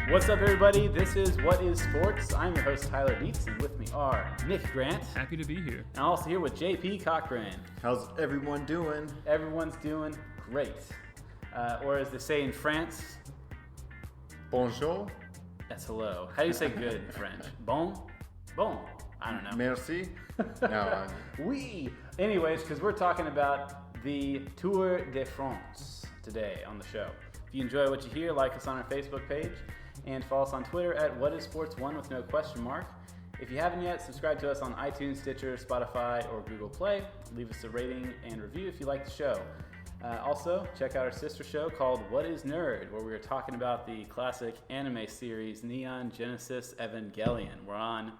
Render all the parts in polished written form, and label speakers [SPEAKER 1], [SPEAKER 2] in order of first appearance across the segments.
[SPEAKER 1] What's up, everybody? This is What is Sports. I'm your host, Tyler Dietz, and with me are Nick Grant.
[SPEAKER 2] Happy to be here.
[SPEAKER 1] And I'm also here with JP Cochran.
[SPEAKER 3] How's everyone doing?
[SPEAKER 1] Everyone's doing great. Or as they say in France,
[SPEAKER 3] Bonjour.
[SPEAKER 1] that's hello. How do you say good in French? Bon? Bon. I don't know.
[SPEAKER 3] Merci. No.
[SPEAKER 1] Oui. Anyways, because we're talking about the Tour de France today on the show. If you enjoy what you hear, like us on our Facebook page and follow us on Twitter at WhatIsSports1 with no question mark. If you haven't yet, subscribe to us on iTunes, Stitcher, Spotify, or Google Play. Leave us a rating and review if you like the show. Also, check out our sister show called What is Nerd, where we are talking about the classic anime series Neon Genesis Evangelion. We're on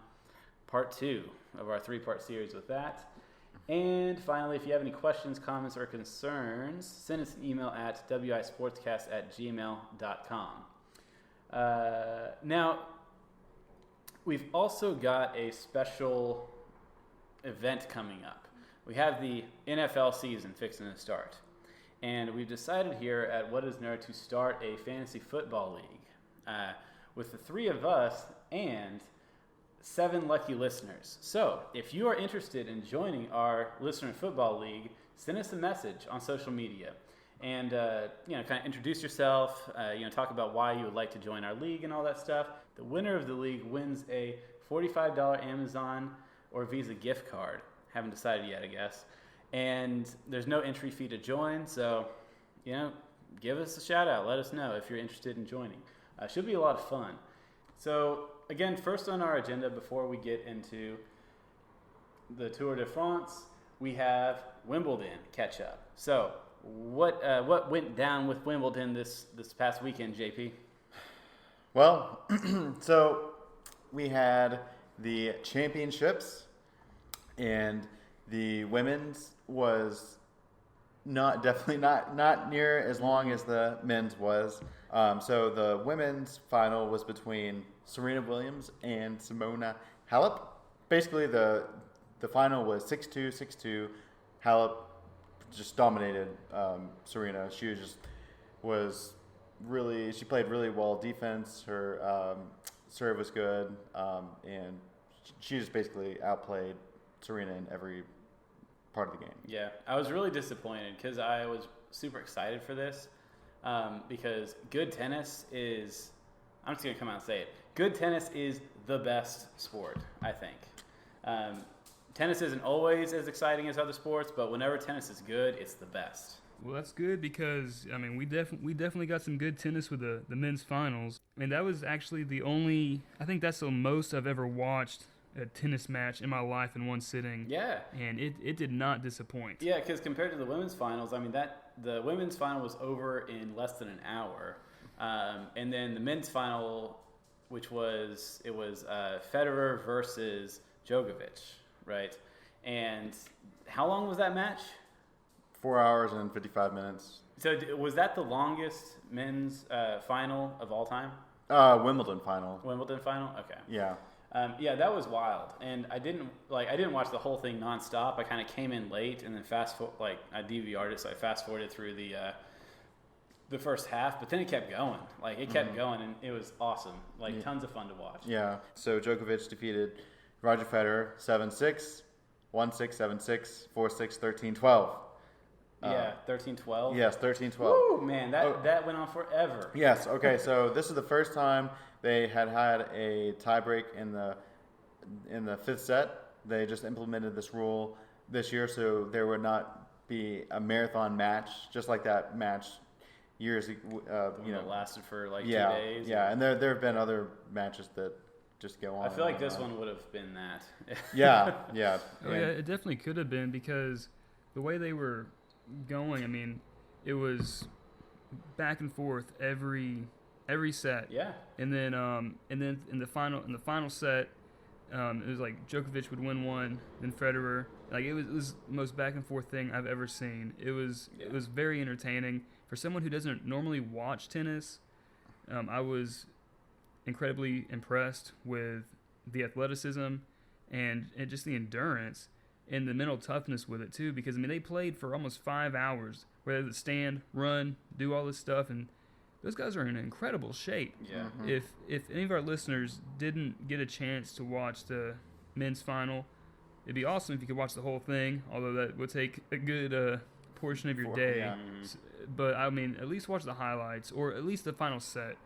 [SPEAKER 1] part 2 of our 3-part series with that. And finally, if you have any questions, comments, or concerns, send us an email at wisportscast@gmail.com. Now, we've also got a special event coming up. We have the NFL season fixing to start. And we've decided here at What is Nerd to start a fantasy football league with the 3 of us and 7 lucky listeners. So, if you are interested in joining our listener football league, send us a message on social media and kind of introduce yourself. Talk about why you would like to join our league and all that stuff. The winner of the league wins a $45 Amazon or Visa gift card. Haven't decided yet, I guess. And there's no entry fee to join, so give us a shout out. Let us know if you're interested in joining. Should be a lot of fun. So, again, first on our agenda before we get into the Tour de France, we have Wimbledon catch up. So, what went down with Wimbledon this past weekend, JP?
[SPEAKER 3] Well, so we had the championships, and the women's was definitely not near as long as the men's was. So the women's final was between Serena Williams and Simona Halep. Basically, the final was 6-2, 6-2. Halep just dominated Serena. She played really well defense. Her serve was good, and she just basically outplayed Serena in every part of the game.
[SPEAKER 1] Yeah, I was really disappointed because I was super excited for this because good tennis is, I'm just going to come out and say it, good tennis is the best sport, I think. Tennis isn't always as exciting as other sports, but whenever tennis is good, it's the best.
[SPEAKER 2] Well, that's good because, we definitely got some good tennis with the men's finals. And that was actually I think that's the most I've ever watched a tennis match in my life in one sitting.
[SPEAKER 1] Yeah.
[SPEAKER 2] And it did not disappoint.
[SPEAKER 1] Yeah, because compared to the women's finals, the women's final was over in less than an hour. And then the men's final, which was Federer versus Djokovic, right? And how long was that match?
[SPEAKER 3] 4 hours and 55 minutes.
[SPEAKER 1] So was that the longest men's final of all time?
[SPEAKER 3] Wimbledon final.
[SPEAKER 1] Wimbledon final? Okay.
[SPEAKER 3] Yeah.
[SPEAKER 1] That was wild, and I didn't watch the whole thing nonstop. I kind of came in late, and then I DVR'd it, so I fast forwarded through the first half. But then it kept going, kept going, and it was awesome, tons of fun to watch.
[SPEAKER 3] Yeah. So Djokovic defeated Roger Federer 7-6, 1-6, 7-6, 4-6, 13-12.
[SPEAKER 1] 13-12.
[SPEAKER 3] Yes, 13-12.
[SPEAKER 1] Woo, man, that went on forever.
[SPEAKER 3] Yes. Okay. So this is the first time they had a tiebreak in the 5th set. They just implemented this rule this year, so there would not be a marathon match, just like that match years.
[SPEAKER 1] It lasted for 2 days.
[SPEAKER 3] Yeah, and there have been other matches that just go on.
[SPEAKER 1] I feel like this one would have been that.
[SPEAKER 3] Yeah.
[SPEAKER 2] Oh, yeah, it definitely could have been because the way they were going, it was back and forth every set.
[SPEAKER 1] Yeah.
[SPEAKER 2] And then in the final set, it was like Djokovic would win one, then Federer. It was the most back and forth thing I've ever seen. It was very entertaining for someone who doesn't normally watch tennis. I was incredibly impressed with the athleticism and just the endurance and the mental toughness with it too, because they played for almost 5 hours where they would stand, run, do all this stuff, and those guys are in incredible shape.
[SPEAKER 1] Yeah.
[SPEAKER 3] Mm-hmm.
[SPEAKER 2] If any of our listeners didn't get a chance to watch the men's final, it'd be awesome if you could watch the whole thing, although that would take a good portion of your day.
[SPEAKER 3] Yeah.
[SPEAKER 2] But, I mean, at least watch the highlights, or at least the final set.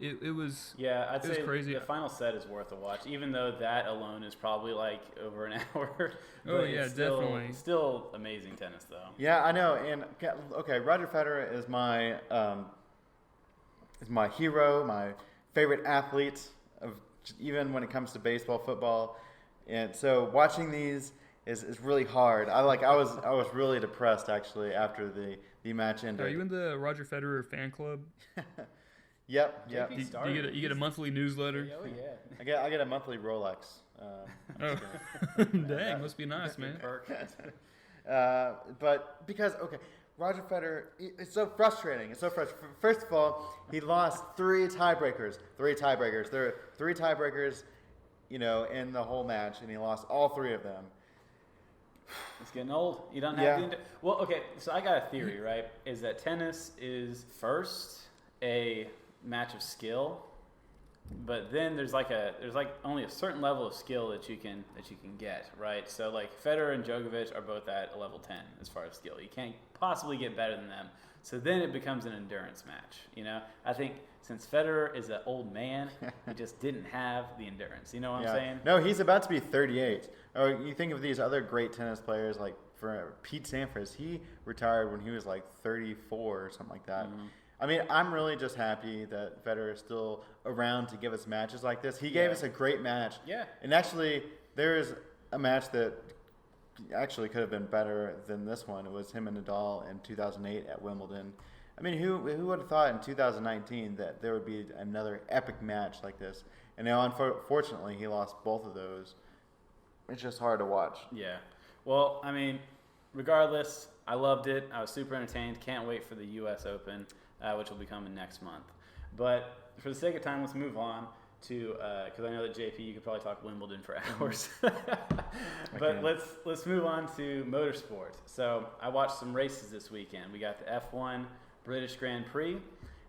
[SPEAKER 2] It was
[SPEAKER 1] I'd
[SPEAKER 2] it was
[SPEAKER 1] say
[SPEAKER 2] crazy.
[SPEAKER 1] the final set is worth a watch, even though that alone is probably like over an hour.
[SPEAKER 2] Oh,
[SPEAKER 1] But
[SPEAKER 2] yeah,
[SPEAKER 1] it's still,
[SPEAKER 2] definitely.
[SPEAKER 1] Still amazing tennis, though.
[SPEAKER 3] Yeah, I know. And okay, Roger Federer is my hero, my favorite athlete of even when it comes to baseball, football, and so watching these is really hard. I was really depressed actually after the match ended.
[SPEAKER 2] Are you in the Roger Federer fan club?
[SPEAKER 3] Yep.
[SPEAKER 1] JP
[SPEAKER 2] You get a monthly newsletter?
[SPEAKER 1] Oh, yeah.
[SPEAKER 3] I get a monthly Rolex.
[SPEAKER 2] Oh, dang, must be nice, man.
[SPEAKER 3] But because Roger Federer, it's so frustrating. It's so frustrating. First of all, he lost three tiebreakers. There are three tiebreakers, in the whole match, and he lost all three of them.
[SPEAKER 1] It's getting old. You don't have to. Well, okay. So I got a theory, right? Is that tennis is first a match of skill, but then there's only a certain level of skill that you can get, right? So like Federer and Djokovic are both at a level 10 as far as skill. You can't possibly get better than them. So then it becomes an endurance match. I think since Federer is an old man, he just didn't have the endurance. You know what I'm saying?
[SPEAKER 3] No, he's about to be 38. Or you think of these other great tennis players like for Pete Sampras, he retired when he was like 34 or something like that.
[SPEAKER 1] Mm-hmm.
[SPEAKER 3] I mean, I'm really just happy that Federer is still around to give us matches like this. He gave us a great match.
[SPEAKER 1] Yeah.
[SPEAKER 3] And actually, there is a match that actually could have been better than this one. It was him and Nadal in 2008 at Wimbledon. I mean, who would have thought in 2019 that there would be another epic match like this? And now, unfortunately, he lost both of those. It's just hard to watch.
[SPEAKER 1] Yeah. Well, I mean, regardless, I loved it. I was super entertained. Can't wait for the U.S. Open, which will be coming next month. But for the sake of time, let's move on to because I know that JP, you could probably talk Wimbledon for hours. But let's move on to motorsport. So I watched some races this weekend. We got the F1 British Grand Prix,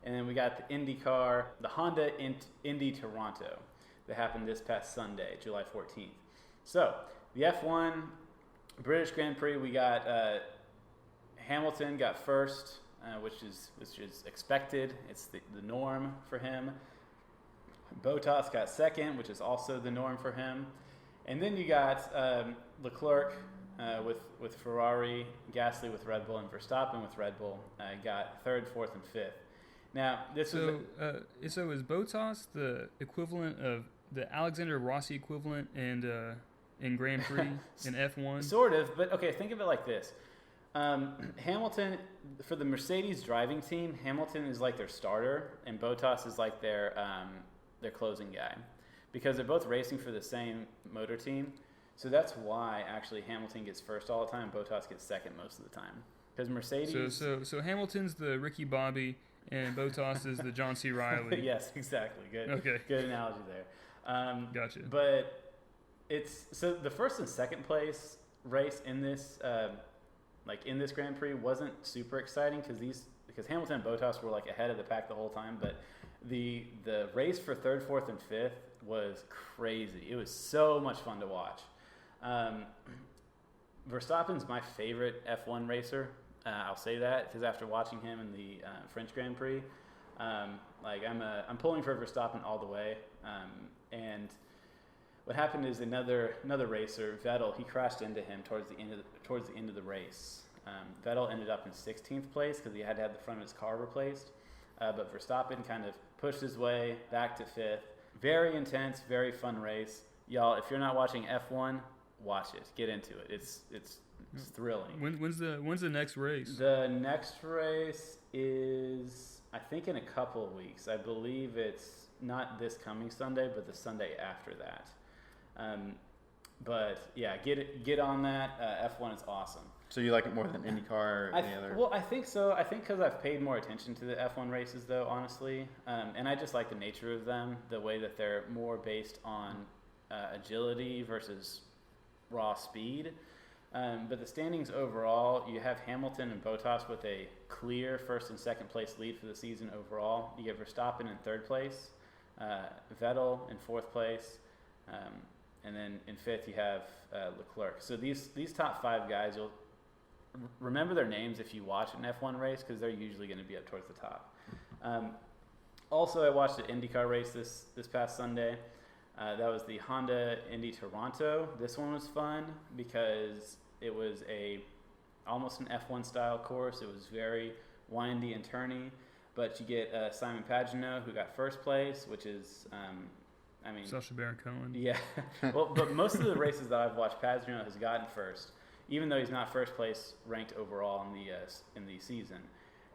[SPEAKER 1] and then we got the IndyCar, the Honda Indy Toronto that happened this past Sunday, July 14th. So the F1 British Grand Prix, we got Hamilton got first, which is expected. It's the norm for him. Bottas got second, which is also the norm for him. And then you got Leclerc with Ferrari, Gasly with Red Bull, and Verstappen with Red Bull got third, fourth, and fifth. Now
[SPEAKER 2] so is Bottas the equivalent of the Alexander Rossi equivalent in Grand Prix in F1?
[SPEAKER 1] Sort of, but okay, think of it like this. Hamilton, for the Mercedes driving team, Hamilton is like their starter, and Bottas is like their closing guy, because they're both racing for the same motor team. So that's why actually Hamilton gets first all the time, Bottas gets second most of the time. Because Mercedes.
[SPEAKER 2] So Hamilton's the Ricky Bobby, and Bottas is the John C. Reilly.
[SPEAKER 1] Yes, exactly. Good.
[SPEAKER 2] Okay.
[SPEAKER 1] Good analogy there.
[SPEAKER 2] Gotcha.
[SPEAKER 1] But it's so the first and second place race in this in this Grand Prix wasn't super exciting because Hamilton and Bottas were like ahead of the pack the whole time, but the race for third, fourth, and fifth was crazy. It was so much fun to watch. Verstappen's my favorite F1 racer. I'll say that because after watching him in the French Grand Prix, I'm pulling for Verstappen all the way. And what happened is another racer, Vettel, he crashed into him towards the end of the race. Vettel ended up in 16th place because he had to have the front of his car replaced. But Verstappen kind of pushed his way back to fifth. Very intense, very fun race. Y'all, if you're not watching F1, watch it. Get into it. It's thrilling.
[SPEAKER 2] When's the next race?
[SPEAKER 1] The next race is, I think, in a couple of weeks. I believe it's not this coming Sunday, but the Sunday after that. But yeah, get on that. F1 is awesome.
[SPEAKER 3] So you like it more than IndyCar or any other?
[SPEAKER 1] Well, I think so. I think because I've paid more attention to the F1 races, though, honestly. And I just like the nature of them, the way that they're more based on agility versus raw speed. But the standings overall, you have Hamilton and Bottas with a clear first and second place lead for the season overall. You get Verstappen in third place, Vettel in fourth place, and then in fifth you have Leclerc. So these top 5 guys, you'll remember their names if you watch an F1 race because they're usually going to be up towards the top. Also, I watched an IndyCar race this past Sunday. That was the Honda Indy Toronto. This one was fun because it was almost an F1 style course. It was very windy and turny, but you get Simon Pagenaud, who got first place, which is,
[SPEAKER 2] Sacha Baron Cohen.
[SPEAKER 1] Yeah. Well, but most of the races that I've watched, Pagenaud has gotten first, even though he's not first place ranked overall in the season.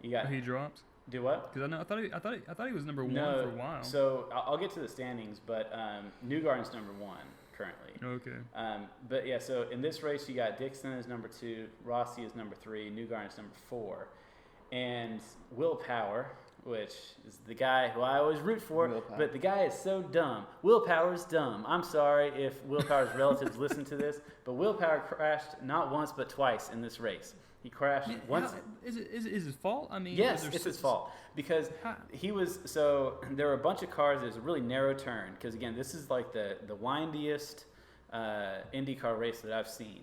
[SPEAKER 2] He dropped.
[SPEAKER 1] Do what?
[SPEAKER 2] Because I thought he was number 1 for a while.
[SPEAKER 1] So I'll get to the standings, but Newgarden's number 1 currently.
[SPEAKER 2] Okay.
[SPEAKER 1] But yeah, so in this race you got Dixon as number 2, Rossi is number 3, Newgarden is number 4, and Will Power, which is the guy who I always root for, but the guy is so dumb. Will Power's dumb. I'm sorry if Will Power's relatives listen to this, but Will Power crashed not once but twice in this race. He crashed once.
[SPEAKER 2] Is it his fault? I mean,
[SPEAKER 1] yes, it's his fault because there were a bunch of cars. There's a really narrow turn because again, this is like the windiest IndyCar race that I've seen,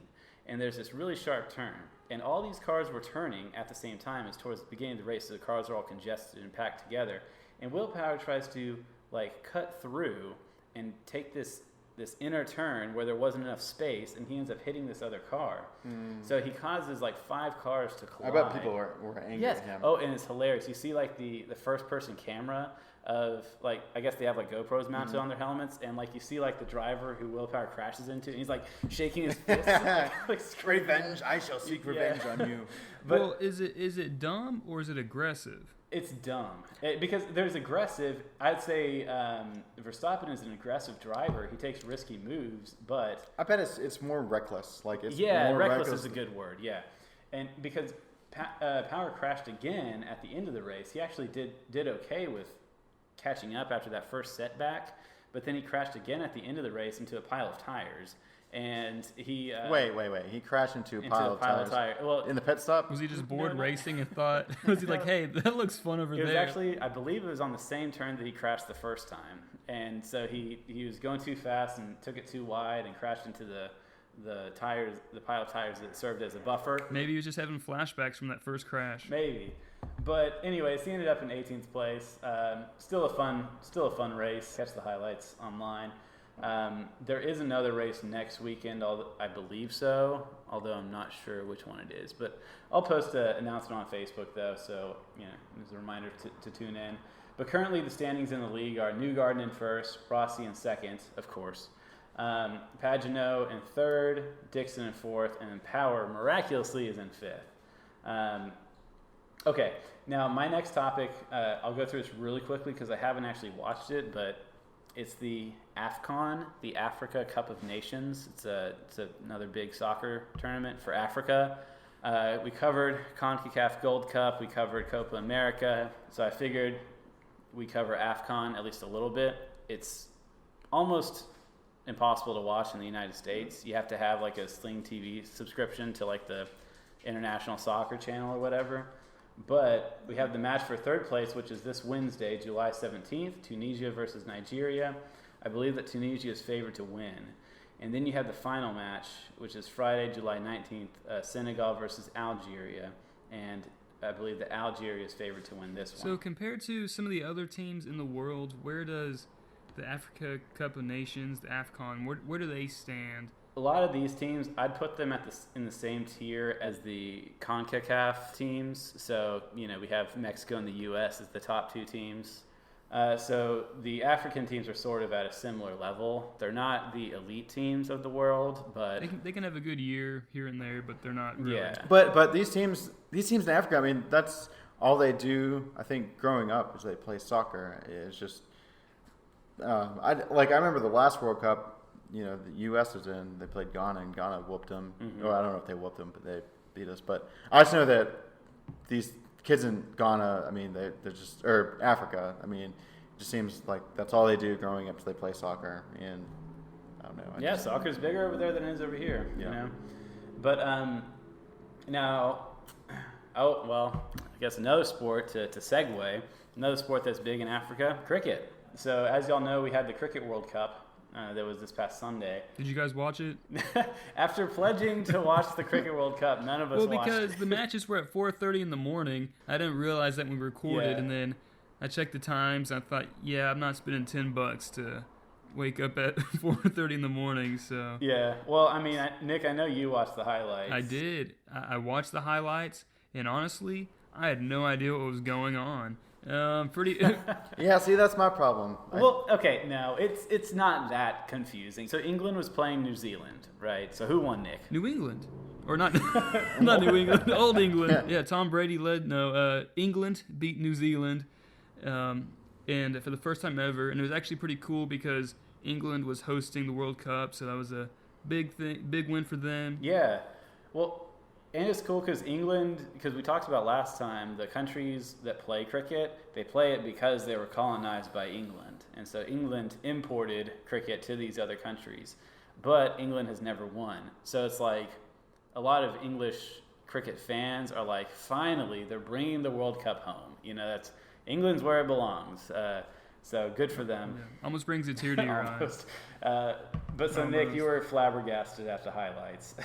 [SPEAKER 1] and there's this really sharp turn, and all these cars were turning at the same time as towards the beginning of the race, so the cars are all congested and packed together. And Will Power tries to like cut through and take this inner turn where there wasn't enough space, and he ends up hitting this other car. So he causes like 5 cars to collide.
[SPEAKER 3] I bet people were angry at him.
[SPEAKER 1] Oh, and it's hilarious. You see like the first person camera of like, I guess they have like GoPros mounted on their helmets, and like you see like the driver who Will Power crashes into, and he's like shaking his fist. Like,
[SPEAKER 3] revenge, I shall seek revenge on you.
[SPEAKER 2] But well, is it dumb or is it aggressive?
[SPEAKER 1] It's dumb because there's aggressive. I'd say Verstappen is an aggressive driver. He takes risky moves, but
[SPEAKER 3] I bet it's more reckless. Like it's
[SPEAKER 1] more
[SPEAKER 3] reckless
[SPEAKER 1] is a good word. Yeah, and because Power crashed again at the end of the race, he actually did okay with catching up after that first setback, but then he crashed again at the end of the race into a pile of tires. And he
[SPEAKER 3] wait. He crashed into a pile of tires. Well, in the pit stop.
[SPEAKER 2] Was he just bored racing and thought? Was he like, "Hey, that looks fun over there"?
[SPEAKER 1] It was actually, I believe, it was on the same turn that he crashed the first time, and so he was going too fast and took it too wide and crashed into the tires, the pile of tires that served as a buffer.
[SPEAKER 2] Maybe he was just having flashbacks from that first crash.
[SPEAKER 1] Maybe, but anyways, he ended up in 18th place. Still a fun race. Catch the highlights online. There is another race next weekend, I believe so, although I'm not sure which one it is. But I'll post an announcement on Facebook, though, so as a reminder to tune in. But currently the standings in the league are Newgarden in first, Rossi in second, of course, Pagenaud in third, Dixon in fourth, and then Power miraculously is in fifth. Okay, now my next topic, I'll go through this really quickly because I haven't actually watched it, but it's the AFCON, the Africa Cup of Nations. It's another big soccer tournament for Africa. We covered CONCACAF Gold Cup. We covered Copa America. So I figured we cover AFCON at least a little bit. It's almost impossible to watch in the United States. You have to have like a Sling TV subscription to like the International Soccer Channel or whatever. But we have the match for third place, which is this Wednesday, July 17th, Tunisia versus Nigeria. I believe that Tunisia is favored to win. And then you have the final match, which is Friday, July 19th, Senegal versus Algeria. And I believe that Algeria is favored to win this one.
[SPEAKER 2] So compared to some of the other teams in the world, where does the Africa Cup of Nations, the AFCON, where do they stand?
[SPEAKER 1] A lot of these teams, I'd put them in the same tier as the CONCACAF teams. So, we have Mexico and the U.S. as the top 2 teams. So the African teams are sort of at a similar level. They're not the elite teams of the world, but
[SPEAKER 2] they can have a good year here and there, but they're not really.
[SPEAKER 3] Yeah. But these teams in Africa, I mean, that's all they do. I think growing up is they play soccer. It's just I remember the last World Cup. The U.S. was in. They played Ghana, and Ghana whooped them. Mm-hmm. Or I don't know if they whooped them, but they beat us. But I just know that these kids in Ghana, I mean, they're just, or Africa, I mean, it just seems like that's all they do growing up. So they play soccer, and I don't know.
[SPEAKER 1] Soccer's bigger over there than it is over here. Yeah. But now, guess another sport to segue, another sport that's big in Africa, cricket. So as y'all know, we had the Cricket World Cup that was this past Sunday.
[SPEAKER 2] Did you guys watch it?
[SPEAKER 1] After pledging to watch the Cricket World Cup, none of us watched it.
[SPEAKER 2] Well, because the matches were at 4:30 in the morning. I didn't realize that when we recorded, and then I checked the times. And I thought, I'm not spending $10 to wake up at 4:30 in the morning. So
[SPEAKER 1] yeah, well, I mean, Nick, I know you watched the highlights.
[SPEAKER 2] I did. I watched the highlights, and honestly, I had no idea what was going on.
[SPEAKER 3] Yeah, see, that's my problem.
[SPEAKER 1] Well, okay, no, it's not that confusing. So England was playing New Zealand, right? So who won, Nick?
[SPEAKER 2] New England. Or not not New England, Old England. Yeah, Tom Brady led. No, England beat New Zealand, and for the first time ever. And it was actually pretty cool because England was hosting the World Cup, so that was a big win for them.
[SPEAKER 1] Yeah, well, and it's cool because England, because we talked about last time, the countries that play cricket, they play it because they were colonized by England. And so England imported cricket to these other countries. But England has never won. So it's like a lot of English cricket fans are like, finally, they're bringing the World Cup home. That's England's where it belongs. So good for them.
[SPEAKER 2] Yeah. Almost brings a tear to your eyes.
[SPEAKER 1] But so, Nick, you were flabbergasted at the highlights.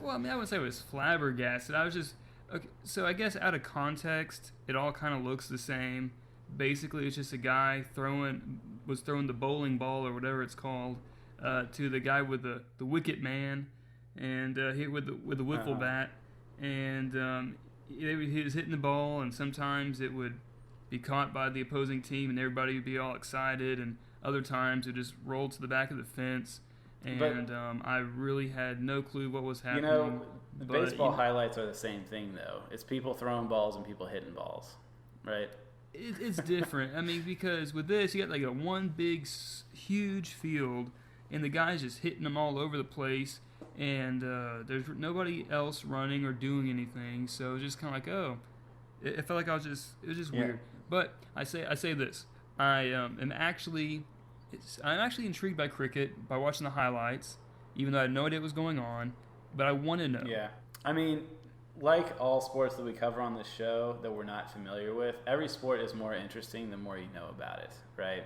[SPEAKER 2] Well, I mean, I wouldn't say it was flabbergasted. I was just okay. So I guess out of context, it all kind of looks the same. Basically, it's just a guy throwing the bowling ball or whatever it's called to the guy with the wicket man, and hit with the wiffle bat, and he was hitting the ball, and sometimes it would be caught by the opposing team, and everybody would be all excited, and other times it just rolled to the back of the fence. And I really had no clue what was happening.
[SPEAKER 1] The baseball highlights are the same thing, though. It's people throwing balls and people hitting balls, right?
[SPEAKER 2] It's different. I mean, because with this, you got like a one big, huge field, and the guy's just hitting them all over the place, and there's nobody else running or doing anything. So it's just kind of like, it felt like it was just weird. But I say this, I'm actually intrigued by cricket by watching the highlights, even though I had no idea what was going on, but I want to know.
[SPEAKER 1] Yeah. I mean, like all sports that we cover on this show that we're not familiar with, every sport is more interesting the more you know about it, right?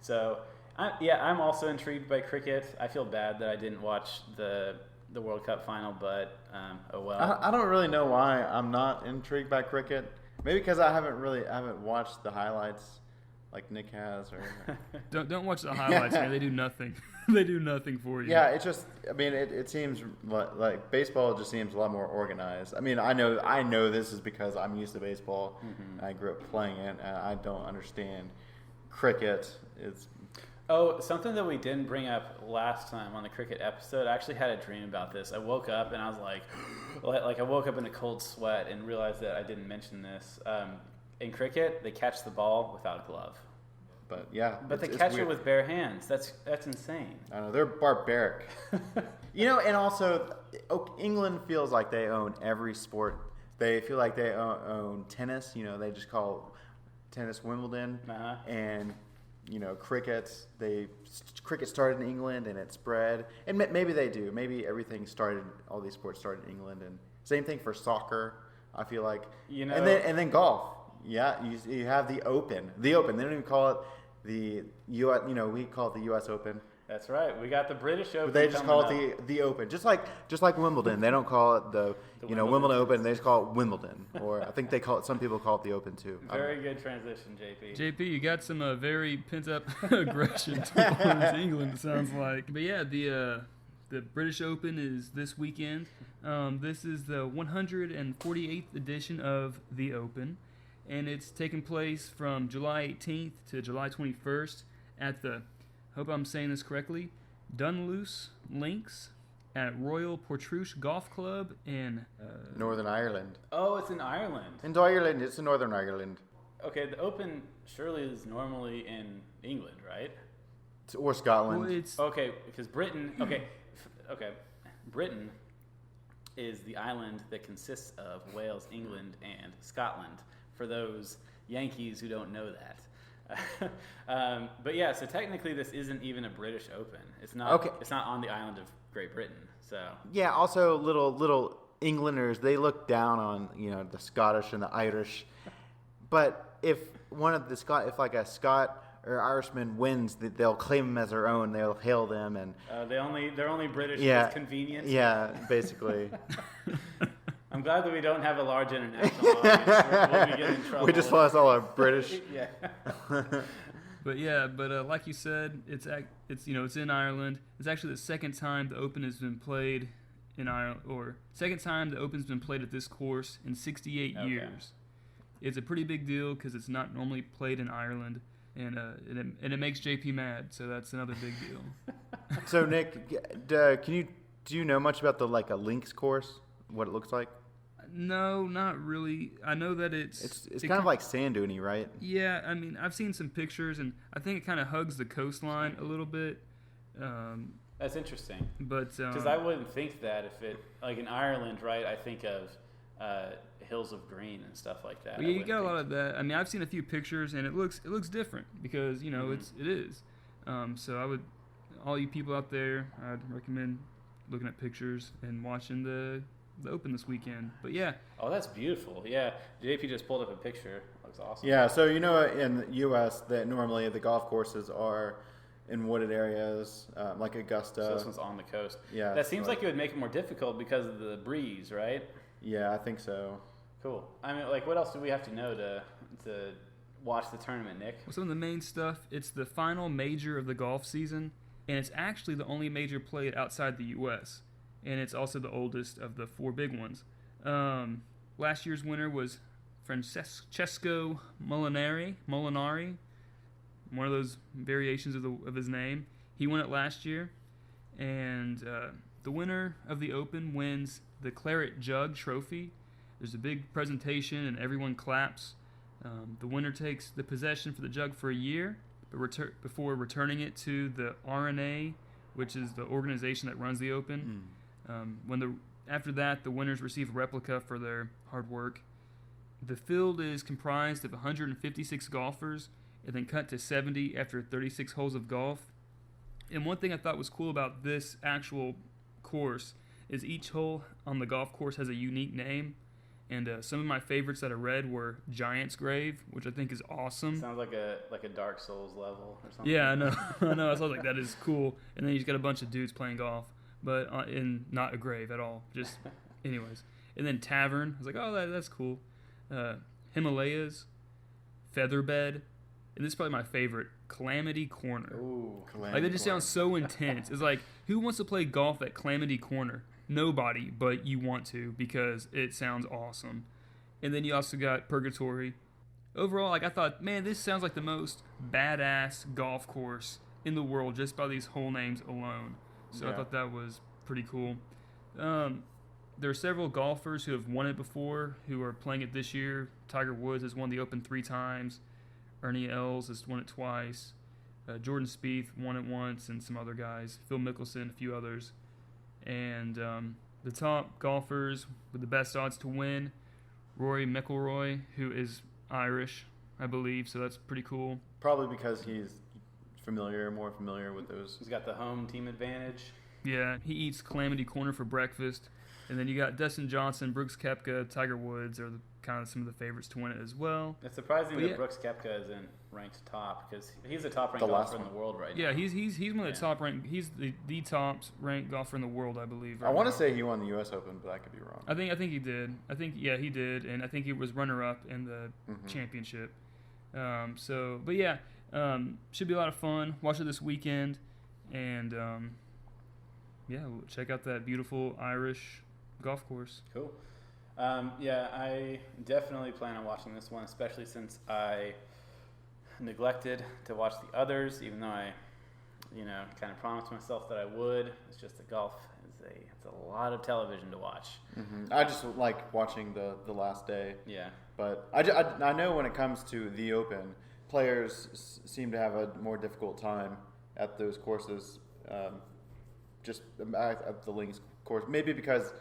[SPEAKER 1] So, I'm also intrigued by cricket. I feel bad that I didn't watch the World Cup final, but oh well.
[SPEAKER 3] I don't really know why I'm not intrigued by cricket. Maybe because I haven't watched the highlights like Nick has. Or
[SPEAKER 2] don't watch the highlights, man. They do nothing. They do nothing for you.
[SPEAKER 3] Yeah, it just. I mean, it seems like baseball just seems a lot more organized. I mean, I know this is because I'm used to baseball. Mm-hmm. And I grew up playing it, and I don't understand cricket.
[SPEAKER 1] Oh, something that we didn't bring up last time on the cricket episode, I actually had a dream about this. I woke up and I was like I woke up in a cold sweat and realized that I didn't mention this. In cricket, they catch the ball without a glove.
[SPEAKER 3] But yeah.
[SPEAKER 1] But they catch it with bare hands. That's insane.
[SPEAKER 3] I know, they're barbaric. And also, England feels like they own every sport. They feel like they own tennis. They just call tennis Wimbledon. Uh-huh. And cricket started in England and it spread, and maybe they do. Maybe all these sports started in England, and same thing for soccer. I feel like, and then golf. Yeah, you have the Open. The Open. They don't even call it the U.S. We call it the U.S. Open.
[SPEAKER 1] That's right. We got the British Open.
[SPEAKER 3] But they just call it the Open, just like Wimbledon. They don't call it the Wimbledon Open. They just call it Wimbledon, or I think some people call it the Open too.
[SPEAKER 1] Very good transition, JP.
[SPEAKER 2] JP, you got some very pent up aggression towards England. It sounds like. But yeah, the British Open is this weekend. This is the 148th edition of the Open, and it's taking place from July 18th to July 21st at the, hope I'm saying this correctly, Dunluce Links at Royal Portrush Golf Club in
[SPEAKER 3] Northern Ireland.
[SPEAKER 1] Oh, it's in Ireland.
[SPEAKER 3] In Ireland, it's in Northern Ireland.
[SPEAKER 1] Okay, the Open surely is normally in England, right?
[SPEAKER 3] Or Scotland.
[SPEAKER 2] Well,
[SPEAKER 1] okay, because Britain. Okay, Britain is the island that consists of Wales, England, and Scotland. For those Yankees who don't know that. But yeah, so technically this isn't even a British Open. It's not. Okay. It's not on the island of Great Britain. So
[SPEAKER 3] yeah. Also, little Englanders, they look down on the Scottish and the Irish But if if like a Scot or Irishman wins, they'll claim them as their own. They'll hail them and
[SPEAKER 1] they're only British.
[SPEAKER 3] Yeah,
[SPEAKER 1] it's convenient.
[SPEAKER 3] Yeah, basically.
[SPEAKER 1] I'm glad that we don't have a large international audience. We'll be getting in trouble.
[SPEAKER 3] We just lost all our British.
[SPEAKER 1] Yeah.
[SPEAKER 2] But like you said, it's in Ireland. It's actually the second time the Open has been played in Ireland, or second time the Open's been played at this course in 68 years. It's a pretty big deal because it's not normally played in Ireland, and it makes JP mad, so that's another big deal.
[SPEAKER 3] So Nick, do you know much about a links course? What it looks like?
[SPEAKER 2] No, not really. I know that it's
[SPEAKER 3] kind of like sand duny, right?
[SPEAKER 2] Yeah, I mean, I've seen some pictures, and I think it kind of hugs the coastline a little bit.
[SPEAKER 1] That's interesting.
[SPEAKER 2] But
[SPEAKER 1] because I wouldn't think that if it in Ireland, right? I think of hills of green and stuff like that.
[SPEAKER 2] Well, yeah, you got a lot of that. I mean, I've seen a few pictures, and it looks different because it is. So I would, all you people out there, I'd recommend looking at pictures and watching the Open this weekend. But yeah.
[SPEAKER 1] Oh, that's beautiful. Yeah, JP just pulled up a picture. Looks awesome.
[SPEAKER 3] Yeah, so in the U.S. that normally the golf courses are in wooded areas, like Augusta.
[SPEAKER 1] So this one's on the coast.
[SPEAKER 3] Yeah.
[SPEAKER 1] That seems like it would make it more difficult because of the breeze, right?
[SPEAKER 3] Yeah, I think so.
[SPEAKER 1] Cool. I mean, what else do we have to know to watch the tournament, Nick?
[SPEAKER 2] Well, some of the main stuff, it's the final major of the golf season, and it's actually the only major played outside the U.S., and it's also the oldest of the four big ones. Last year's winner was Francesco Molinari, one of those variations of his name. He won it last year, and the winner of the Open wins the Claret Jug Trophy. There's a big presentation, and everyone claps. The winner takes the possession for the jug for a year, before returning it to the RNA, which is the organization that runs the Open. After that, the winners receive a replica for their hard work. The field is comprised of 156 golfers, and then cut to 70 after 36 holes of golf. And one thing I thought was cool about this actual course is each hole on the golf course has a unique name. And some of my favorites that I read were Giant's Grave, which I think is awesome.
[SPEAKER 1] Sounds like a Dark Souls level or something.
[SPEAKER 2] Yeah, I know. I know. I was like, that is cool. And then he's got a bunch of dudes playing golf, but in not a grave at all. Just, anyways. And then Tavern. I was like, oh, that's cool. Himalayas, Featherbed, and this is probably my favorite, Calamity Corner.
[SPEAKER 1] Ooh,
[SPEAKER 2] Calamity that just sounds so intense. It's like, who wants to play golf at Calamity Corner? Nobody, but you want to because it sounds awesome. And then you also got Purgatory. Overall, I thought, man, this sounds like the most badass golf course in the world just by these whole names alone. So yeah. I thought that was pretty cool. There are several golfers who have won it before who are playing it this year. Tiger Woods has won the Open 3 times. Ernie Els has won it twice. Jordan Spieth won it once, and some other guys. Phil Mickelson, a few others. And the top golfers with the best odds to win, Rory McIlroy, who is Irish, I believe, so that's pretty cool.
[SPEAKER 3] Probably because he's more familiar with those.
[SPEAKER 1] He's got the home team advantage.
[SPEAKER 2] Yeah, he eats Calamity Corner for breakfast. And then you got Dustin Johnson, Brooks Koepka, Tiger Woods are kind of some of the favorites to win it as well.
[SPEAKER 1] It's surprising that Brooks Koepka isn't ranked top because he's the top ranked golfer in the world right now.
[SPEAKER 2] Yeah, he's one of the top ranked. He's the top ranked golfer in the world, I believe.
[SPEAKER 3] Right I want to say he won the U.S. Open, but I could be wrong.
[SPEAKER 2] I think he did. He did, and I think he was runner up in the championship. Should be a lot of fun. Watch it this weekend, and we'll check out that beautiful Irish golf course.
[SPEAKER 1] Cool. I definitely plan on watching this one, especially since I neglected to watch the others, even though I, kind of promised myself that I would. It's just that golf it's a lot of television to watch.
[SPEAKER 3] Mm-hmm. I just like watching the last day.
[SPEAKER 1] Yeah.
[SPEAKER 3] But I know when it comes to the Open, players seem to have a more difficult time at those courses, just at the links course. Maybe because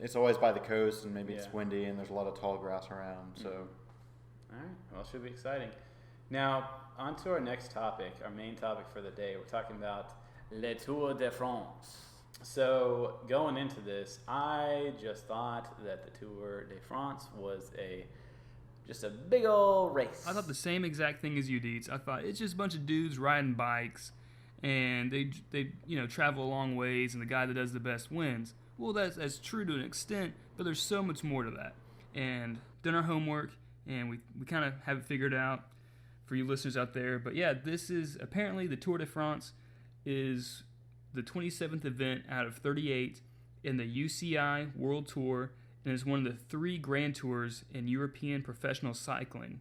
[SPEAKER 3] it's always by the coast and maybe it's windy and there's a lot of tall grass around. So,
[SPEAKER 1] all right, well, it should be exciting. Now, on to our next topic, our main topic for the day. We're talking about Le Tour de France. So, going into this, I just thought that the Tour de France was a just a big old race.
[SPEAKER 2] I thought the same exact thing as you, Deets. I thought it's just a bunch of dudes riding bikes, and they travel a long ways, and the guy that does the best wins. Well, that's true to an extent, but there's so much more to that. And done our homework, and we kind of have it figured out for you listeners out there. But yeah, this is apparently the Tour de France is the 27th event out of 38 in the UCI World Tour, and is one of the 3 Grand Tours in European professional cycling,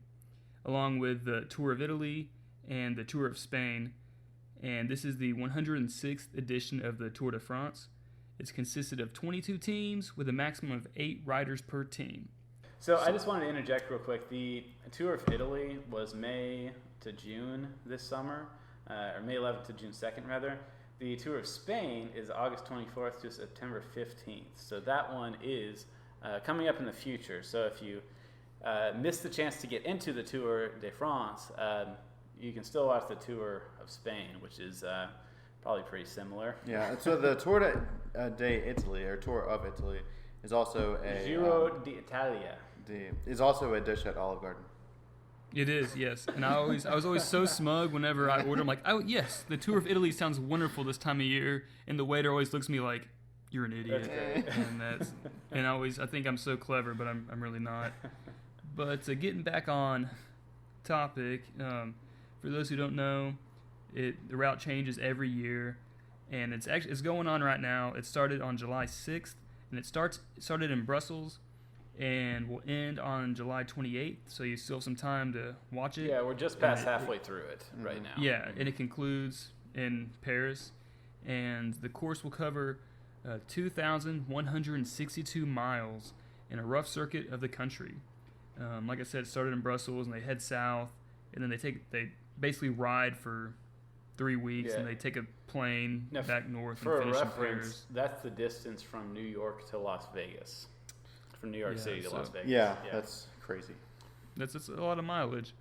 [SPEAKER 2] along with the Tour of Italy and the Tour of Spain. And this is the 106th edition of the Tour de France. It's consisted of 22 teams with a maximum of 8 riders per team.
[SPEAKER 1] So I just wanted to interject real quick. The Tour of Italy was May to June this summer, or May 11th to June 2nd, rather. The Tour of Spain is August 24th to September 15th. So that one is coming up in the future. So if you missed the chance to get into the Tour de France, you can still watch the Tour of Spain, which is probably pretty similar.
[SPEAKER 3] Yeah, so the Tour de Italy, or Tour of Italy, is also a...
[SPEAKER 1] Giro d'Italia.
[SPEAKER 3] Is also a dish at Olive Garden.
[SPEAKER 2] It is, yes. And I was always so smug whenever I order. I'm like, oh yes, the Tour of Italy sounds wonderful this time of year, and the waiter always looks at me like, you're an idiot. And I think I'm so clever, but I'm really not. But getting back on topic, for those who don't know, the route changes every year, and it's going on right now. It started on July 6th, and it started in Brussels, and will end on July 28th, so you still have some time to watch it.
[SPEAKER 1] Yeah, we're just past halfway through it right now.
[SPEAKER 2] Yeah, and it concludes in Paris, and the course will cover 2,162 miles in a rough circuit of the country. Like I said, it started in Brussels, and they head south, and then they basically ride for 3 weeks, and they take a plane back north and finish in Paris.
[SPEAKER 1] That's the distance from New York to Las Vegas. From New York City to Las Vegas.
[SPEAKER 3] Yeah, that's crazy.
[SPEAKER 2] That's a lot of mileage.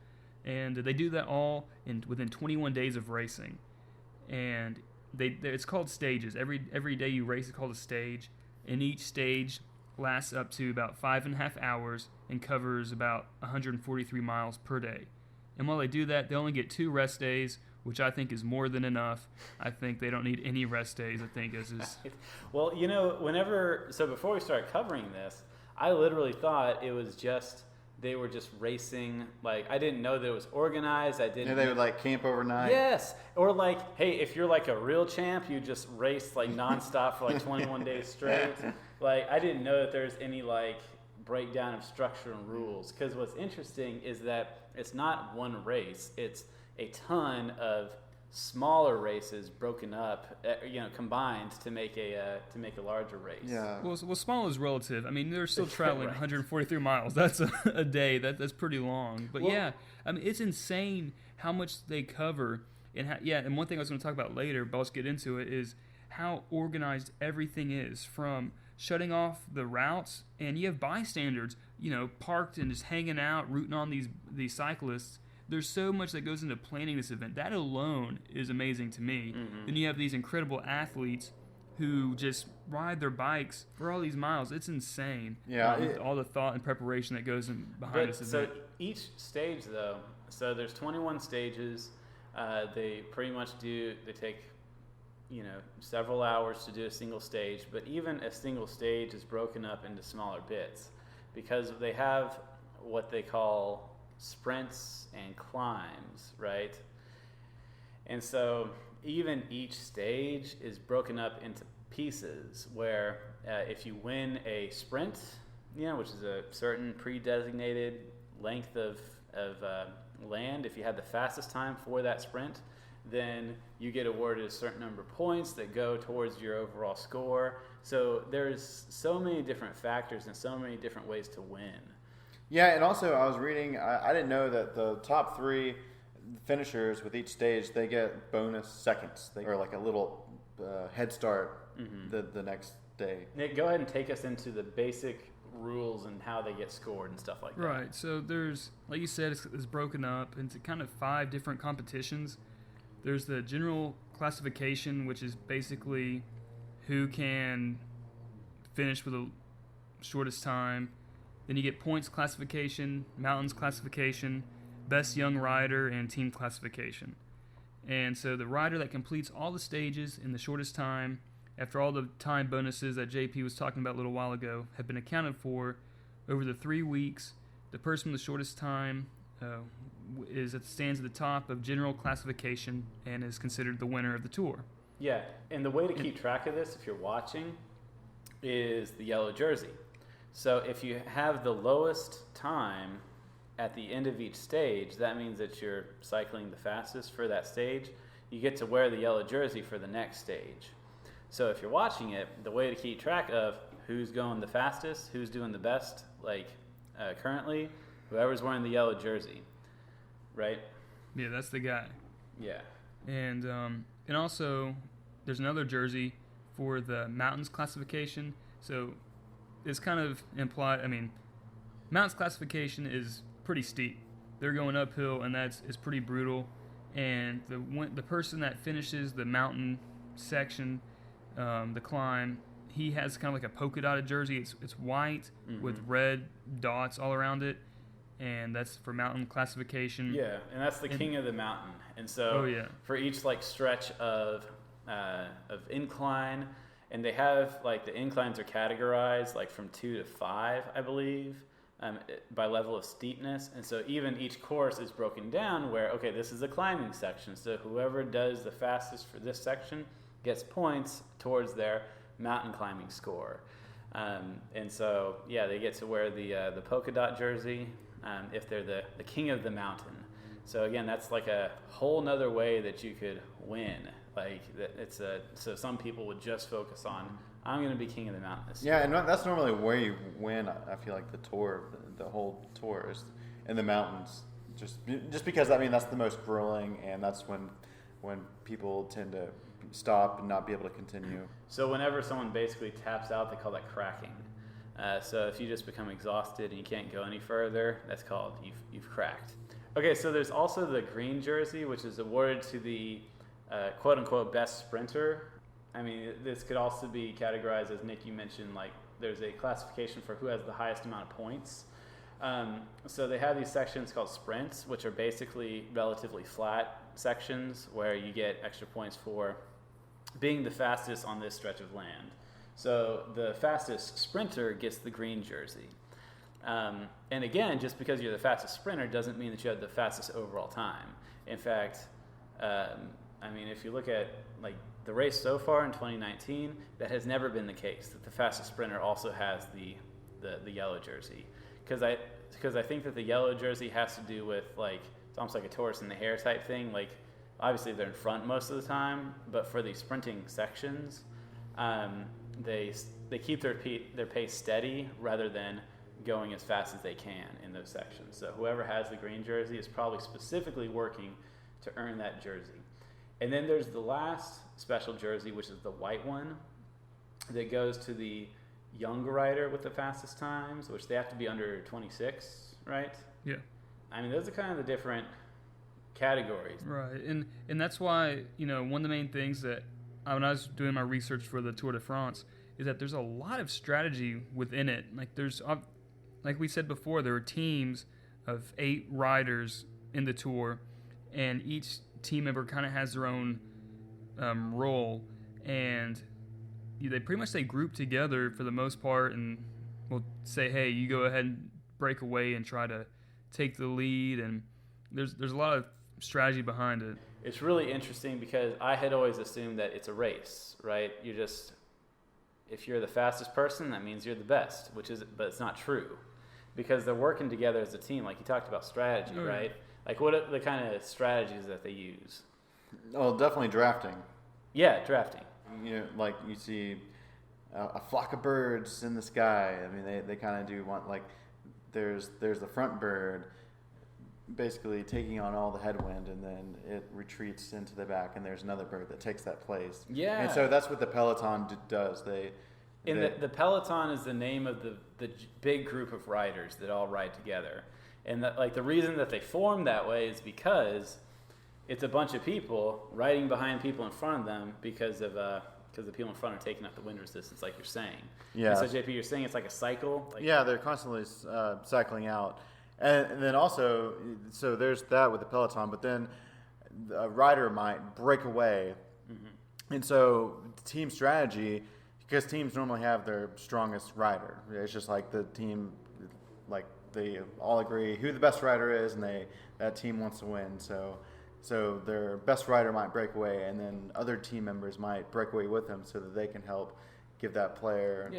[SPEAKER 2] And they do that all within 21 days of racing. And it's called stages. Every day you race is called a stage. And each stage lasts up to about 5.5 hours and covers about 143 miles per day. And while they do that, they only get 2 rest days, which I think is more than enough. I think they don't need any rest days, I think, as is.
[SPEAKER 1] Well, before we start covering this, I literally thought it was they were just racing. Like, I didn't know that it was organized.
[SPEAKER 3] They would like camp overnight.
[SPEAKER 1] Yes. Or like, hey, if you're like a real champ, you just race like nonstop for like 21 days straight. Like, I didn't know that there's any like breakdown of structure and rules. Because what's interesting is that it's not one race. It's a ton of smaller races broken up, combined to make a larger race.
[SPEAKER 3] Yeah.
[SPEAKER 2] Well, small is relative. I mean, they're still traveling 143 miles. That's a day. That's pretty long. But I mean, it's insane how much they cover. And one thing I was going to talk about later, but let's get into it, is how organized everything is, from shutting off the routes, and you have bystanders, parked and just hanging out, rooting on these cyclists. There's so much that goes into planning this event. That alone is amazing to me. Mm-hmm. Then you have these incredible athletes who just ride their bikes for all these miles. It's insane.
[SPEAKER 3] Yeah.
[SPEAKER 2] All the thought and preparation that goes behind this event.
[SPEAKER 1] So each stage, though, there's 21 stages. They pretty much they take, several hours to do a single stage. But even a single stage is broken up into smaller bits because they have what they call sprints and climbs, right? And so even each stage is broken up into pieces where if you win a sprint, which is a certain pre-designated length of land, if you had the fastest time for that sprint, then you get awarded a certain number of points that go towards your overall score. So there's so many different factors and so many different ways to win.
[SPEAKER 3] Yeah, and also I was reading, I didn't know that the top 3 finishers with each stage, they get bonus seconds. Or like a little head start the next day.
[SPEAKER 1] Nick, go ahead and take us into the basic rules and how they get scored and stuff like that.
[SPEAKER 2] Right, so there's, like you said, it's broken up into kind of 5 different competitions. There's the general classification, which is basically who can finish with the shortest time. Then you get points classification, mountains classification, best young rider, and team classification. And so the rider that completes all the stages in the shortest time, after all the time bonuses that JP was talking about a little while ago, have been accounted for over the 3 weeks, the person with the shortest time stands at the top of general classification and is considered the winner of the tour.
[SPEAKER 1] Yeah, and the way to keep track of this, if you're watching, is the yellow jersey. So if you have the lowest time at the end of each stage, that means that you're cycling the fastest for that stage. You get to wear the yellow jersey for the next stage. So if you're watching it, the way to keep track of who's going the fastest, who's doing the best, currently, whoever's wearing the yellow jersey, right?
[SPEAKER 2] Yeah, that's the guy.
[SPEAKER 1] Yeah.
[SPEAKER 2] And also, there's another jersey for the mountains classification. So it's kind of implied. I mean, mountains classification is pretty steep. They're going uphill, and is pretty brutal. And the person that finishes the mountain section, the climb, he has kind of like a polka dotted jersey. It's white with red dots all around it, and that's for mountain classification.
[SPEAKER 1] Yeah, and that's the king of the mountain. And so for each stretch of incline, and they have the inclines are categorized from 2 to 5, I believe, by level of steepness. And so even each course is broken down where, okay, this is a climbing section, so whoever does the fastest for this section gets points towards their mountain climbing score. And so they get to wear the polka dot jersey if they're the king of the mountain. So again, that's a whole nother way that you could win. So some people would just focus on, I'm going to be king of the mountain this year.
[SPEAKER 3] Yeah, and that's normally where you win. I feel like the whole tour is in the mountains, just because that's the most grueling, and that's when people tend to stop and not be able to continue.
[SPEAKER 1] So whenever someone basically taps out, they call that cracking. So if you just become exhausted and you can't go any further, that's called you've cracked. Okay, so there's also the green jersey, which is awarded to the quote-unquote best sprinter. I mean, this could also be categorized, as Nick, you mentioned, there's a classification for who has the highest amount of points. So they have these sections called sprints, which are basically relatively flat sections where you get extra points for being the fastest on this stretch of land. So the fastest sprinter gets the green jersey. And again, just because you're the fastest sprinter doesn't mean that you have the fastest overall time. In fact, if you look at the race so far in 2019, that has never been the case, that the fastest sprinter also has the yellow jersey. Because I think that the yellow jersey has to do with it's almost like a tortoise in the hare type thing. Obviously they're in front most of the time, but for the sprinting sections, they keep their pace steady rather than going as fast as they can in those sections. So whoever has the green jersey is probably specifically working to earn that jersey. And then there's the last special jersey, which is the white one, that goes to the young rider with the fastest times, which they have to be under 26, right?
[SPEAKER 2] Yeah.
[SPEAKER 1] Those are kind of the different categories.
[SPEAKER 2] Right, and that's why, one of the main things that when I was doing my research for the Tour de France is that there's a lot of strategy within it. Like we said before, there are teams of 8 riders in the tour, and each team member kind of has their own role, and they pretty much group together for the most part, and will say, hey, you go ahead and break away and try to take the lead, and there's a lot of strategy behind it.
[SPEAKER 1] It's really interesting because I had always assumed that it's a race, right? If you're the fastest person, that means you're the best, but it's not true, because they're working together as a team. Like you talked about strategy, right? What are the kind of strategies that they use?
[SPEAKER 3] Oh, definitely drafting.
[SPEAKER 1] Yeah, drafting.
[SPEAKER 3] You see a flock of birds in the sky. They kind of do want there's the front bird basically taking on all the headwind, and then it retreats into the back, and there's another bird that takes that place.
[SPEAKER 1] Yeah.
[SPEAKER 3] And so that's what the peloton does.
[SPEAKER 1] The peloton is the name of the big group of riders that all ride together. And the reason that they form that way is because it's a bunch of people riding behind people in front of them because of because the people in front are taking up the wind resistance, like you're saying.
[SPEAKER 3] Yeah.
[SPEAKER 1] And so JP, you're saying it's like a cycle. Like,
[SPEAKER 3] yeah, they're constantly cycling out, and then also, so there's that with the peloton, but then a rider might break away, and so team strategy, because teams normally have their strongest rider. It's just like the team, like they all agree who the best rider is, and that team wants to win. So their best rider might break away, and then other team members might break away with them so that they can help give that player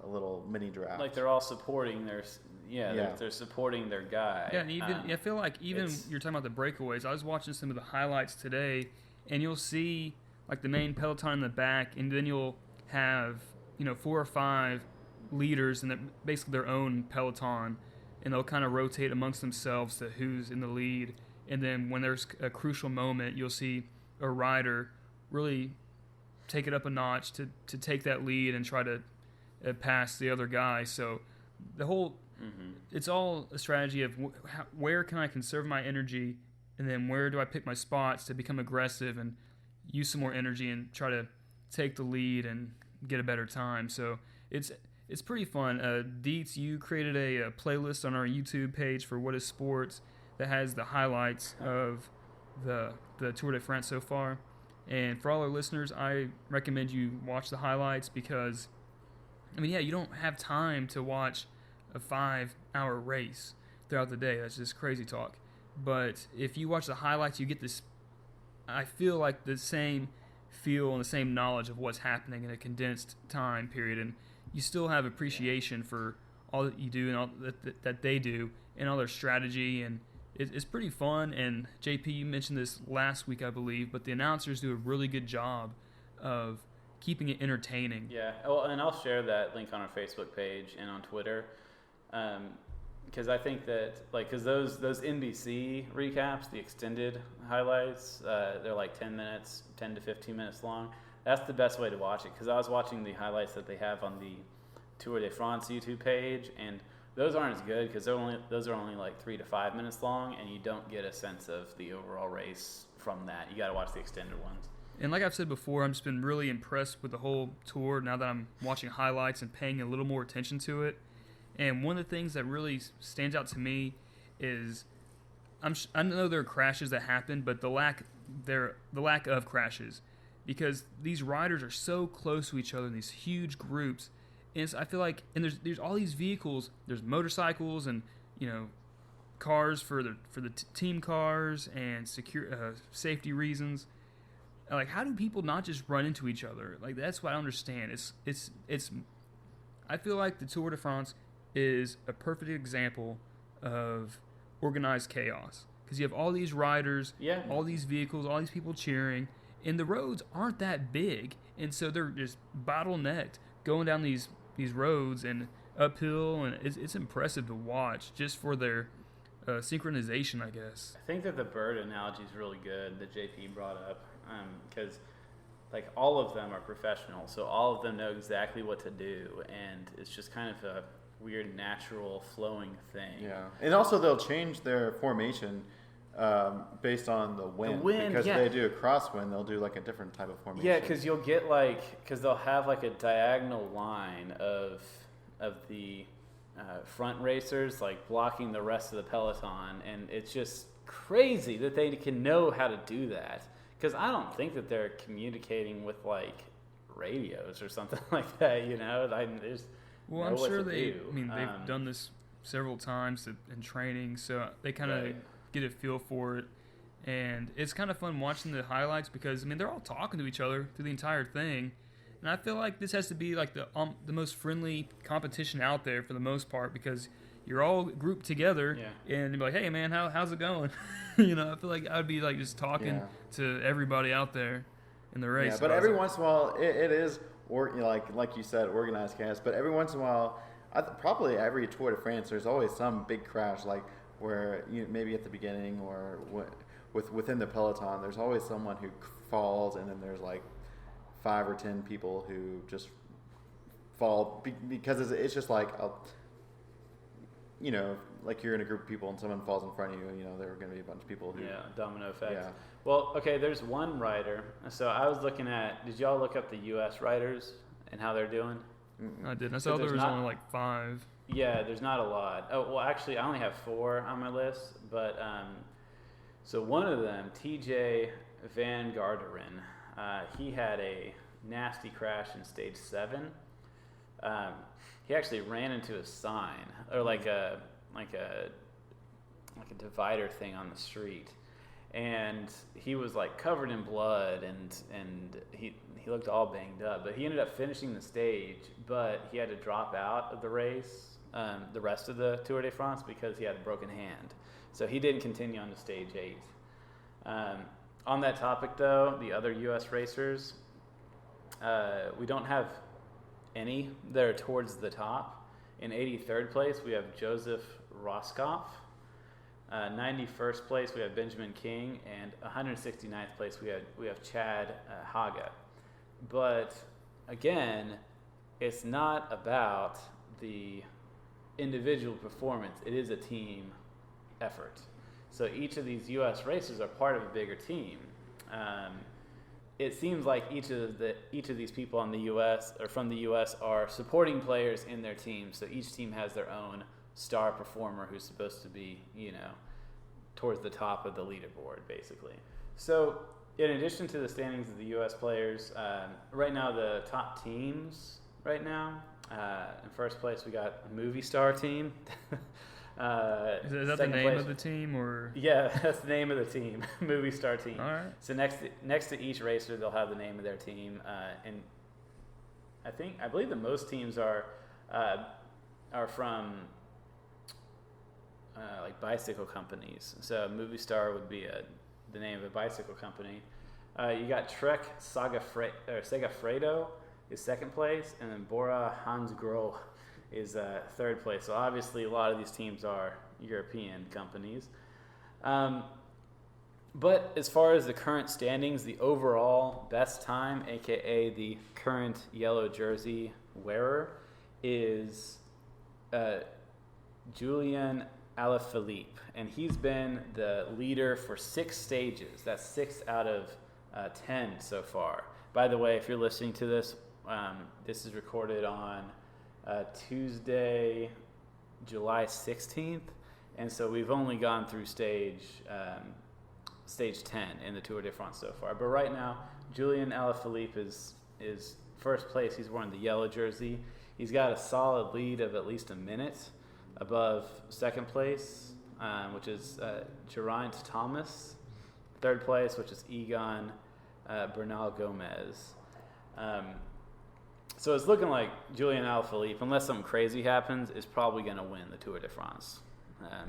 [SPEAKER 3] a little mini draft.
[SPEAKER 1] Like they're all supporting their they're supporting their guy.
[SPEAKER 2] Yeah, and even I feel like even you're talking about the breakaways. I was watching some of the highlights today, and you'll see like the main peloton in the back, and then you'll have 4 or 5 leaders and basically their own peloton, and they'll kind of rotate amongst themselves to who's in the lead. And then when there's a crucial moment, you'll see a rider really take it up a notch to take that lead and try to pass the other guy. So the whole, it's all a strategy of where can I conserve my energy, and then where do I pick my spots to become aggressive and use some more energy and try to take the lead and get a better time. So it's pretty fun. Dietz, you created a playlist on our YouTube page for What is Sports that has the highlights of the Tour de France so far. And for all our listeners, I recommend you watch the highlights because, you don't have time to watch a 5-hour race throughout the day. That's just crazy talk. But if you watch the highlights, you get this, I feel like the same feel and the same knowledge of what's happening in a condensed time period. And you still have appreciation for all that you do and all that they do and all their strategy, and it's pretty fun. And JP, you mentioned this last week, I believe, but the announcers do a really good job of keeping it entertaining.
[SPEAKER 1] Yeah, well, and I'll share that link on our Facebook page and on Twitter, because I think that because those NBC recaps, the extended highlights, they're like 10 to 15 minutes long. That's the best way to watch it, because I was watching the highlights that they have on the Tour de France YouTube page, and those aren't as good because those are only like 3 to 5 minutes long, and you don't get a sense of the overall race from that. You got to watch the extended ones.
[SPEAKER 2] And like I've said before, I've just been really impressed with the whole tour now that I'm watching highlights and paying a little more attention to it. And one of the things that really stands out to me is I know there are crashes that happen, but the lack of crashes, because these riders are so close to each other in these huge groups. And so I feel like, and there's all these vehicles. There's motorcycles and cars for the team cars and safety reasons. Like, how do people not just run into each other? Like, that's what I don't understand. It's. I feel like the Tour de France is a perfect example of organized chaos, because you have all these riders, all these vehicles, all these people cheering, and the roads aren't that big, and so they're just bottlenecked going down these roads and uphill, and it's impressive to watch just for their synchronization, I guess.
[SPEAKER 1] I think that the bird analogy is really good that JP brought up, because all of them are professionals, so all of them know exactly what to do, and it's just kind of a weird, natural, flowing thing. Yeah,
[SPEAKER 3] and also they'll change their formation based on the wind, because they do a crosswind, they'll do like a different type of formation.
[SPEAKER 1] Yeah, because you'll get because they'll have like a diagonal line of the front racers blocking the rest of the peloton, and it's just crazy that they can know how to do that, because I don't think that they're communicating with radios or something like that.
[SPEAKER 2] Well, I'm sure they've done this several times in training, so they kind of get a feel for it. And it's kind of fun watching the highlights because, they're all talking to each other through the entire thing. And I feel like this has to be the most friendly competition out there for the most part, because you're all grouped together and you're like, hey, man, how's it going? I feel like I'd be just talking to everybody out there in the race.
[SPEAKER 3] Yeah, but every once in a while, it is, like you said, organized chaos. But every once in a while, probably every Tour de France, there's always some big crash, where maybe at the beginning or within the peloton, there's always someone who falls, and then there's 5 or 10 people who just fall because it's just like you're in a group of people and someone falls in front of you, you know, there are going to be a bunch of people who.
[SPEAKER 1] Yeah, domino effect.
[SPEAKER 3] Yeah.
[SPEAKER 1] Well, okay, there's one rider. So I was looking at, did y'all look up the U.S. riders and how they're doing?
[SPEAKER 2] I didn't. I saw there was only like 5.
[SPEAKER 1] Yeah, there's not a lot. Oh, well, actually, I only have 4 on my list. But so one of them, TJ Van Garderen, he had a nasty crash in stage 7. He actually ran into a sign or like a divider thing on the street, and he was like covered in blood and he looked all banged up. But he ended up finishing the stage, but he had to drop out of the race, the rest of the Tour de France, because he had a broken hand. So he didn't continue on to stage 8. On that topic, though, the other U.S. racers, we don't have any that are towards the top. In 83rd place, we have Joseph Roscoff. 91st place, we have Benjamin King, and 169th place, we have Chad Haga. But again, it's not about the individual performance. It is a team effort. So each of these U.S. racers are part of a bigger team. It seems like each of these people on the U.S. or from the U.S. are supporting players in their team. So each team has their own star performer who's supposed to be, you know, towards the top of the leaderboard, basically. So in addition to the standings of the U.S. players, right now the top teams right now, in first place we got a movie star team.
[SPEAKER 2] Is that the name of the team, or?
[SPEAKER 1] Yeah, that's the name of the team, movie star team.
[SPEAKER 2] All right.
[SPEAKER 1] So next to each racer, they'll have the name of their team, and I believe that most teams are from like bicycle companies. So movie star would be the name of a bicycle company. You got Trek Segafredo is second place, and then Bora Hansgrohe is third place. So obviously a lot of these teams are European companies. But as far as the current standings, the overall best time, aka the current yellow jersey wearer, is Julian Alaphilippe, and he's been the leader for 6 stages. That's 6 out of 10 so far. By the way, if you're listening to this, this is recorded on Tuesday, July 16th, and so we've only gone through stage 10 in the Tour de France so far. But right now, Julian Alaphilippe is first place. He's wearing the yellow jersey. He's got a solid lead of at least a minute above second place, which is Geraint Thomas. Third place, which is Egan Bernal Gomez. So it's looking like Julian Alaphilippe, unless something crazy happens, is probably going to win the Tour de France.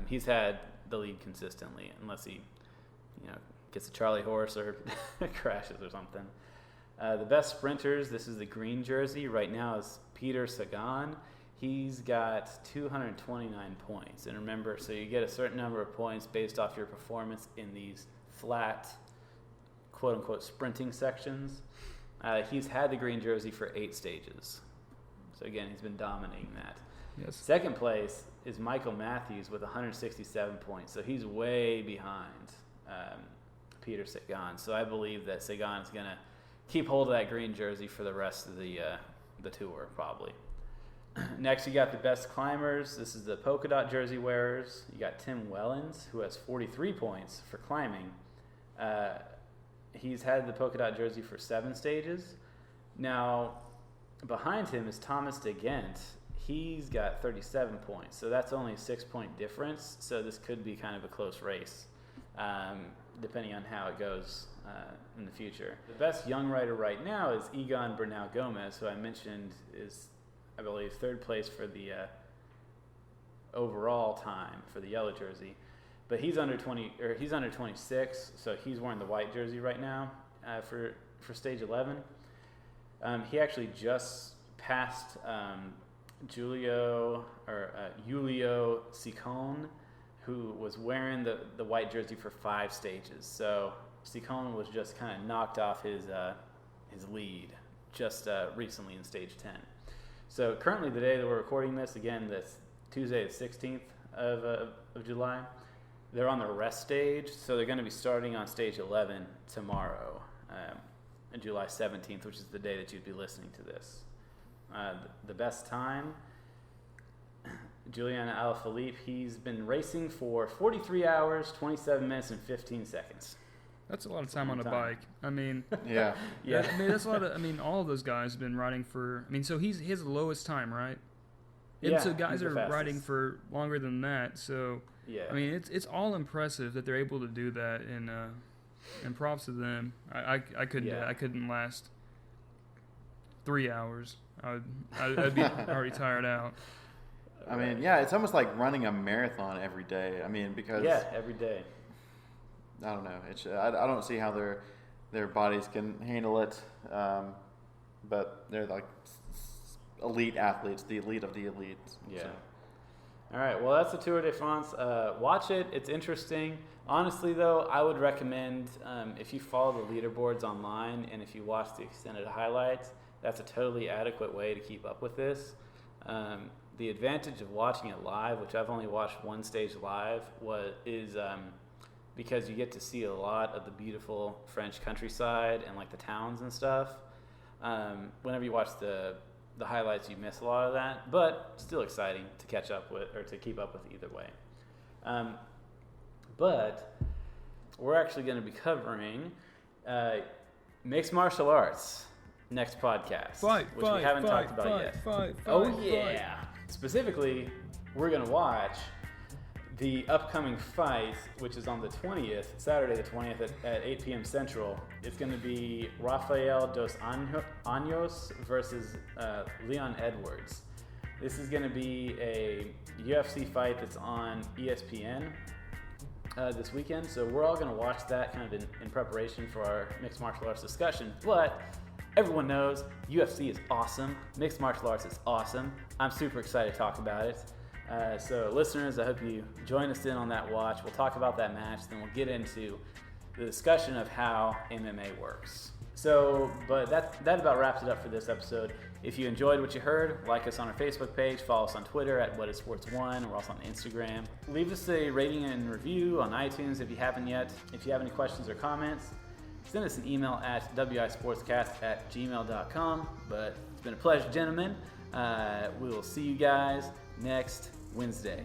[SPEAKER 1] He's had the lead consistently, unless he, gets a Charlie horse or crashes or something. The best sprinters, this is the green jersey right now, is Peter Sagan. He's got 229 points. And remember, so you get a certain number of points based off your performance in these flat, quote-unquote, sprinting sections. He's had the green jersey for 8 stages. So again, he's been dominating that.
[SPEAKER 2] Yes.
[SPEAKER 1] Second place is Michael Matthews with 167 points. So he's way behind Peter Sagan. So I believe that Sagan is going to keep hold of that green jersey for the rest of the tour, probably. Next, you got the best climbers. This is the polka dot jersey wearers. You got Tim Wellens, who has 43 points for climbing. He's had the polka dot jersey for 7 stages. Now, behind him is Thomas de Gent. He's got 37 points, so that's only a 6-point difference. So this could be kind of a close race, depending on how it goes in the future. The best young rider right now is Egan Bernal Gomez, who I mentioned is, I believe, 3rd place for the overall time for the yellow jersey. But he's under 26, so he's wearing the white jersey right now for stage 11. He actually just passed Julio Sicone, who was wearing the white jersey for 5 stages. So Sicone was just kind of knocked off his lead just recently in stage 10. So currently, the day that we're recording this, again, that's Tuesday the 16th of July. They're on the rest stage, so they're going to be starting on stage 11 tomorrow, on July 17th, which is the day that you'd be listening to this. The best time, Julian Alaphilippe, he's been racing for 43 hours, 27 minutes, and 15 seconds.
[SPEAKER 2] That's a lot of time on a bike. I mean,
[SPEAKER 3] Yeah.
[SPEAKER 1] Yeah.
[SPEAKER 2] I mean, that's a lot of. I mean, all of those guys have been riding for. I mean, so he's his lowest time, right? And
[SPEAKER 1] Yeah,
[SPEAKER 2] so guys
[SPEAKER 1] he's the
[SPEAKER 2] are
[SPEAKER 1] fastest.
[SPEAKER 2] riding for longer than that. So
[SPEAKER 1] Yeah.
[SPEAKER 2] I mean, it's all impressive that they're able to do that, and props to them. I couldn't
[SPEAKER 1] Yeah.
[SPEAKER 2] I couldn't last 3 hours. I'd be already tired out.
[SPEAKER 3] I mean, yeah, it's almost like running a marathon every day. I mean, because
[SPEAKER 1] Yeah, every day.
[SPEAKER 3] I don't know. I don't see how their bodies can handle it. But they're like elite athletes, the elite of the elites.
[SPEAKER 1] Yeah.
[SPEAKER 3] So.
[SPEAKER 1] All right. Well, that's the Tour de France. Watch it. It's interesting. Honestly, though, I would recommend if you follow the leaderboards online and if you watch the extended highlights, that's a totally adequate way to keep up with this. The advantage of watching it live, which I've only watched one stage live, is because you get to see a lot of the beautiful French countryside and like the towns and stuff. Whenever you watch the highlights, you miss a lot of that, but still exciting to catch up with or to keep up with either way. But we're actually going to be covering mixed martial arts next podcast, which we haven't talked about yet. Oh yeah! Specifically, we're going to watch the upcoming fight, which is on the 20th, Saturday the 20th at 8 p.m. Central. It's going to be Rafael dos Anjos versus Leon Edwards. This is going to be a UFC fight that's on ESPN this weekend. So we're all going to watch that kind of in preparation for our mixed martial arts discussion. But everyone knows UFC is awesome. Mixed martial arts is awesome. I'm super excited to talk about it. So listeners, I hope you join us in on that watch. We'll talk about that match, then we'll get into the discussion of how MMA works. So, but that about wraps it up for this episode. If you enjoyed what you heard, like us on our Facebook page, follow us on Twitter at WhatIsSports1. We're also on Instagram. Leave us a rating and review on iTunes if you haven't yet. If you have any questions or comments, send us an email at wisportscast@gmail.com. But it's been a pleasure, gentlemen. We will see you guys next Wednesday.